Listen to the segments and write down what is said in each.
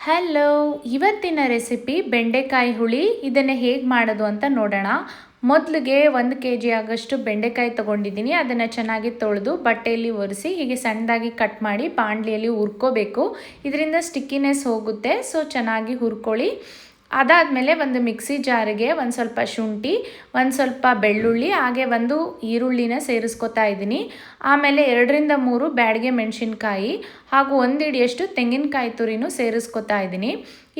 Hello, ಇವತ್ತಿನ recipe ಬೆಂಡೆಕಾಯಿ ಹುಳಿ. ಇದನ್ನು ಹೇಗೆ ಮಾಡೋದು ಅಂತ ನೋಡೋಣ. ಮೊದಲಿಗೆ 1 kg ಆಗಷ್ಟು ಬೆಂಡೆಕಾಯಿ ತೊಗೊಂಡಿದ್ದೀನಿ. ಅದನ್ನು ಚೆನ್ನಾಗಿ ತೊಳೆದು ಬಟ್ಟೆಯಲ್ಲಿ ಒರೆಸಿ ಹೀಗೆ ಸಣ್ಣದಾಗಿ ಕಟ್ ಮಾಡಿ ಬಾಣಲಿಯಲ್ಲಿ ಹುರ್ಕೋಬೇಕು. ಇದರಿಂದ ಸ್ಟಿಕ್ಕಿನೆಸ್ ಹೋಗುತ್ತೆ, ಸೊ ಚೆನ್ನಾಗಿ ಹುರ್ಕೊಳ್ಳಿ. ಅದಾದಮೇಲೆ ಒಂದು ಮಿಕ್ಸಿ ಜಾರಿಗೆ ಒಂದು ಸ್ವಲ್ಪ ಶುಂಠಿ, ಒಂದು ಸ್ವಲ್ಪ ಬೆಳ್ಳುಳ್ಳಿ, ಹಾಗೆ ಒಂದು ಈರುಳ್ಳಿನ ಸೇರಿಸ್ಕೊತಾ ಇದ್ದೀನಿ. ಆಮೇಲೆ 2ರಿಂದ 3 ಬ್ಯಾಡಗೆ ಮೆಣಸಿನ್ಕಾಯಿ ಹಾಗೂ 1 ಹಿಡಿಯಷ್ಟು ತೆಂಗಿನಕಾಯಿ ತುರಿನೂ ಸೇರಿಸ್ಕೊತಾ ಇದ್ದೀನಿ.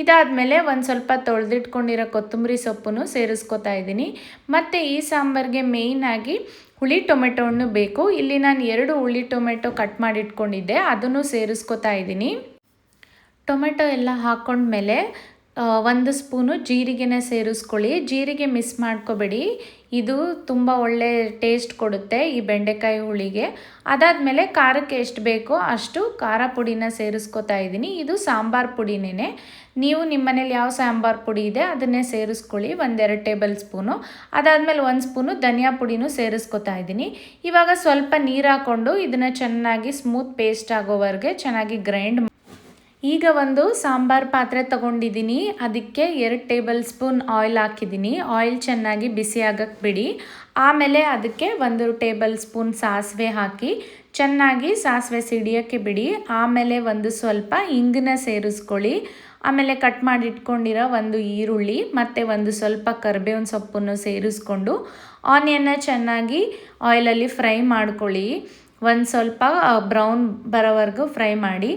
ಇದಾದಮೇಲೆ ಒಂದು ಸ್ವಲ್ಪ ತೊಳೆದಿಟ್ಕೊಂಡಿರೋ ಕೊತ್ತಂಬರಿ ಸೊಪ್ಪನ್ನು ಸೇರಿಸ್ಕೊತಾ ಇದ್ದೀನಿ. ಮತ್ತು ಈ ಸಾಂಬಾರಿಗೆ ಮೇಯ್ನಾಗಿ ಹುಳಿ ಟೊಮೆಟೊ ಬೇಕು. ಇಲ್ಲಿ ನಾನು 2 ಹುಳಿ ಟೊಮೆಟೊ ಕಟ್ ಮಾಡಿ ಇಟ್ಕೊಂಡಿದ್ದೆ, ಅದನ್ನು ಸೇರಿಸ್ಕೊತಾ ಇದ್ದೀನಿ. ಟೊಮೆಟೊ ಎಲ್ಲ ಹಾಕ್ಕೊಂಡ್ಮೇಲೆ 1 ಸ್ಪೂನು ಜೀರಿಗೆನ ಸೇರಿಸ್ಕೊಳ್ಳಿ. ಜೀರಿಗೆ ಮಿಸ್ ಮಾಡ್ಕೋಬೇಡಿ, ಇದು ತುಂಬ ಒಳ್ಳೆ ಟೇಸ್ಟ್ ಕೊಡುತ್ತೆ ಈ ಬೆಂಡೆಕಾಯಿ ಹುಳಿಗೆ. ಅದಾದಮೇಲೆ ಖಾರಕ್ಕೆ ಎಷ್ಟು ಬೇಕೋ ಅಷ್ಟು ಖಾರ ಪುಡಿನ ಸೇರಿಸ್ಕೊತಾ ಇದ್ದೀನಿ. ಇದು ಸಾಂಬಾರು ಪುಡಿನೇ. ನೀವು ನಿಮ್ಮ ಮನೇಲಿ ಯಾವ ಸಾಂಬಾರು ಪುಡಿ ಇದೆ ಅದನ್ನೇ ಸೇರಿಸ್ಕೊಳ್ಳಿ, 1-2 ಟೇಬಲ್ ಸ್ಪೂನು. ಅದಾದಮೇಲೆ 1 ಸ್ಪೂನು ಧನಿಯಾ ಪುಡಿನೂ ಸೇರಿಸ್ಕೊತಾ ಇದ್ದೀನಿ. ಇವಾಗ ಸ್ವಲ್ಪ ನೀರು ಹಾಕ್ಕೊಂಡು ಇದನ್ನು ಚೆನ್ನಾಗಿ ಸ್ಮೂತ್ ಪೇಸ್ಟ್ ಆಗೋವರೆಗೆ ಚೆನ್ನಾಗಿ ಗ್ರೈಂಡ್. ಈಗ ಒಂದು ಸಾಂಬಾರು ಪಾತ್ರೆ ತೊಗೊಂಡಿದ್ದೀನಿ, ಅದಕ್ಕೆ 2 ಟೇಬಲ್ ಸ್ಪೂನ್ ಆಯಿಲ್ ಹಾಕಿದ್ದೀನಿ. ಆಯಿಲ್ ಚೆನ್ನಾಗಿ ಬಿಸಿ ಆಗಕ್ಕೆ ಬಿಡಿ. ಆಮೇಲೆ ಅದಕ್ಕೆ 1 ಟೇಬಲ್ ಸ್ಪೂನ್ ಸಾಸಿವೆ ಹಾಕಿ ಚೆನ್ನಾಗಿ ಸಾಸಿವೆ ಸಿಡಿಯೋಕ್ಕೆ ಬಿಡಿ. ಆಮೇಲೆ ಒಂದು ಸ್ವಲ್ಪ ಇಂಗನ್ನ ಸೇರಿಸ್ಕೊಳ್ಳಿ. ಆಮೇಲೆ ಕಟ್ ಮಾಡಿ ಇಟ್ಕೊಂಡಿರೋ 1 ಈರುಳ್ಳಿ ಮತ್ತು ಒಂದು ಸ್ವಲ್ಪ ಕರಿಬೇವಿನ ಸೊಪ್ಪನ್ನು ಸೇರಿಸ್ಕೊಂಡು ಆನಿಯನ್ನ ಚೆನ್ನಾಗಿ ಆಯಿಲಲ್ಲಿ ಫ್ರೈ ಮಾಡ್ಕೊಳ್ಳಿ. ಒಂದು ಸ್ವಲ್ಪ ಬ್ರೌನ್ ಬರೋವರೆಗೂ ಫ್ರೈ ಮಾಡಿ.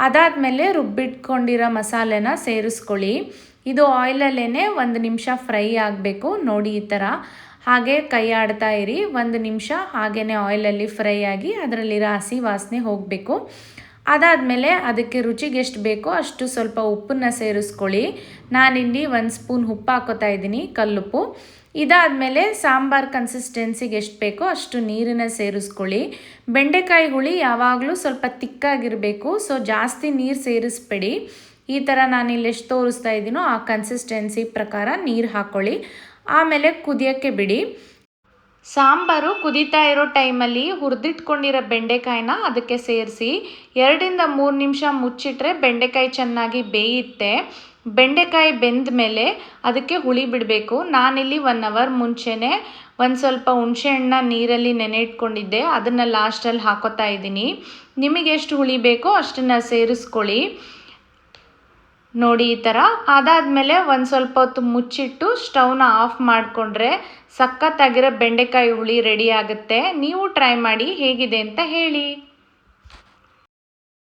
ಅದಾದಮೇಲೆ ರುಬ್ಬಿಟ್ಕೊಂಡಿರೋ ಮಸಾಲೆನ ಸೇರಿಸ್ಕೊಳ್ಳಿ. ಇದು ಆಯಿಲಲ್ಲೇ 1 ನಿಮಿಷ ಫ್ರೈ ಆಗಬೇಕು ನೋಡಿ, ಈ ಥರ. ಹಾಗೆ ಕೈ ಆಡ್ತಾ ಇರಿ, 1 ನಿಮಿಷ ಹಾಗೇ ಆಯಿಲಲ್ಲಿ ಫ್ರೈ ಆಗಿ ಅದರಲ್ಲಿರೋ ಹಸಿ ವಾಸನೆ ಹೋಗಬೇಕು. ಅದಾದಮೇಲೆ ಅದಕ್ಕೆ ರುಚಿಗೆ ಎಷ್ಟು ಬೇಕೋ ಅಷ್ಟು ಸ್ವಲ್ಪ ಉಪ್ಪನ್ನು ಸೇರಿಸ್ಕೊಳ್ಳಿ. ನಾನಿಲ್ಲಿ 1 ಸ್ಪೂನ್ ಉಪ್ಪು ಹಾಕೋತಾ ಇದ್ದೀನಿ, ಕಲ್ಲುಪ್ಪು. ಇದಾದಮೇಲೆ ಸಾಂಬಾರು ಕನ್ಸಿಸ್ಟೆನ್ಸಿಗೆ ಎಷ್ಟು ಬೇಕೋ ಅಷ್ಟು ನೀರನ್ನು ಸೇರಿಸ್ಕೊಳ್ಳಿ. ಬೆಂಡೆಕಾಯಿ ಹುಳಿ ಯಾವಾಗಲೂ ಸ್ವಲ್ಪ ತಿಕ್ಕಾಗಿರಬೇಕು, ಸೊ ಜಾಸ್ತಿ ನೀರು ಸೇರಿಸ್ಬೇಡಿ. ಈ ಥರ ನಾನಿಲ್ಲಿ ಎಷ್ಟು ತೋರಿಸ್ತಾ ಇದ್ದೀನೋ ಆ ಕನ್ಸಿಸ್ಟೆನ್ಸಿ ಪ್ರಕಾರ ನೀರು ಹಾಕ್ಕೊಳ್ಳಿ. ಆಮೇಲೆ ಕುದಿಯೋಕ್ಕೆ ಬಿಡಿ. ಸಾಂಬಾರು ಕುದೀತಾ ಇರೋ ಟೈಮಲ್ಲಿ ಹುರಿದಿಟ್ಕೊಂಡಿರೋ ಬೆಂಡೆಕಾಯಿನ ಅದಕ್ಕೆ ಸೇರಿಸಿ 2ರಿಂದ 3 ನಿಮಿಷ ಮುಚ್ಚಿಟ್ರೆ ಬೆಂಡೆಕಾಯಿ ಚೆನ್ನಾಗಿ ಬೇಯುತ್ತೆ. ಬೆಂಡೆಕಾಯಿ ಬೆಂದ ಮೇಲೆ ಅದಕ್ಕೆ ಹುಳಿ ಬಿಡಬೇಕು. ನಾನಿಲ್ಲಿ 1 ಅವರ್ ಮುಂಚೆನೇ ಒಂದು ಸ್ವಲ್ಪ ಹುಣಸೆಹಣ್ಣ ನೀರಲ್ಲಿ ನೆನೆ ಇಟ್ಕೊಂಡಿದ್ದೆ, ಅದನ್ನು ಲಾಸ್ಟಲ್ಲಿ ಹಾಕೋತಾ ಇದ್ದೀನಿ. ನಿಮಗೆ ಎಷ್ಟು ಹುಳಿ ಬೇಕೋ ಅಷ್ಟನ್ನು ಸೇರಿಸ್ಕೊಳ್ಳಿ ನೋಡಿ, ಈ ಥರ. ಅದಾದಮೇಲೆ ಒಂದು ಸ್ವಲ್ಪ ಹೊತ್ತು ಮುಚ್ಚಿಟ್ಟು ಸ್ಟವ್ನ ಆಫ್ ಮಾಡಿಕೊಂಡ್ರೆ ಸಖತ್ತಾಗಿರೋ ಬೆಂಡೆಕಾಯಿ ಹುಳಿ ರೆಡಿ ಆಗುತ್ತೆ. ನೀವು ಟ್ರೈ ಮಾಡಿ ಹೇಗಿದೆ ಅಂತ ಹೇಳಿ.